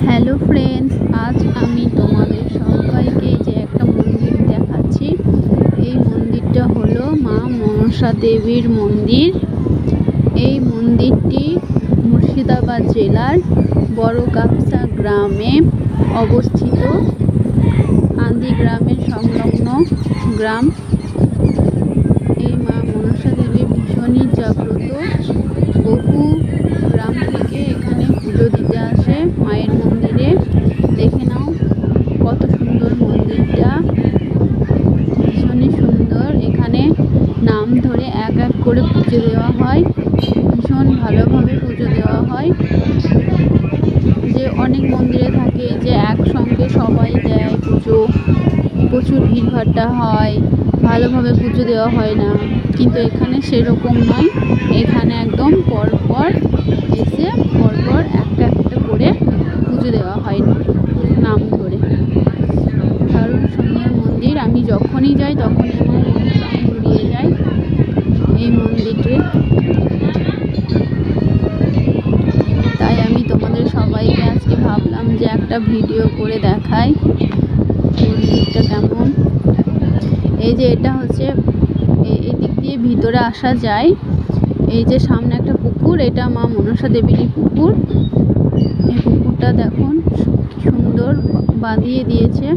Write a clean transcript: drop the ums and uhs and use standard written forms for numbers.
Hello friends, আজ আমি তোমাদের সবাইকে যে একটা মন্দির দেখাচ্ছি। এই মন্দিরটা হলো মা মনসা দেবীর মন্দির। এই মন্দিরটি মুর্শিদাবাদ জেলার বড়গাবসা গ্রামে অবস্থিত। আন্দি গ্রামের সংলগ্ন গ্রাম। এই মা মনসা দেবী ভীষণই জাগ্রত। বহু গ্রাম থেকে এখানে পুজো দিতে আসে মায়ের মন্দিরে। দেখে নাও কত সুন্দর মন্দিরটা, ভীষণই সুন্দর। এখানে নাম ধরে এক এক করে পুজো দেওয়া হয়, ভীষণ ভালোভাবে পুজো দেওয়া হয়। যে অনেক মন্দিরে থাকে যে একসঙ্গে সবাই দেয় পুজো, প্রচুর ভিড়ভাট্টা হয়, ভালোভাবে পুজো দেওয়া হয় না, কিন্তু এখানে সেরকম নয়। এখানে একদম পরপর এসে পরপর একটা করে পুজো দেওয়া হয় নাম ধরে। দারুণ সুন্দর মন্দির। আমি যখনই যাই তখনই আমার মন প্রাণ জুড়িয়ে যায় এই মন্দিরে। তাই আমি তোমাদের সবাইকে আজকে ভাবলাম যে একটা ভিডিও করে দেখাই মন্দিরটা কেমন। এই যে এটা হচ্ছে এই দিক দিয়ে ভিতরে আসা যায়। এই যে সামনে একটা পুকুর, এটা মা মনসা দেবীরই পুকুর। এই পুকুরটা দেখুন সুন্দর বাঁধিয়ে দিয়েছে।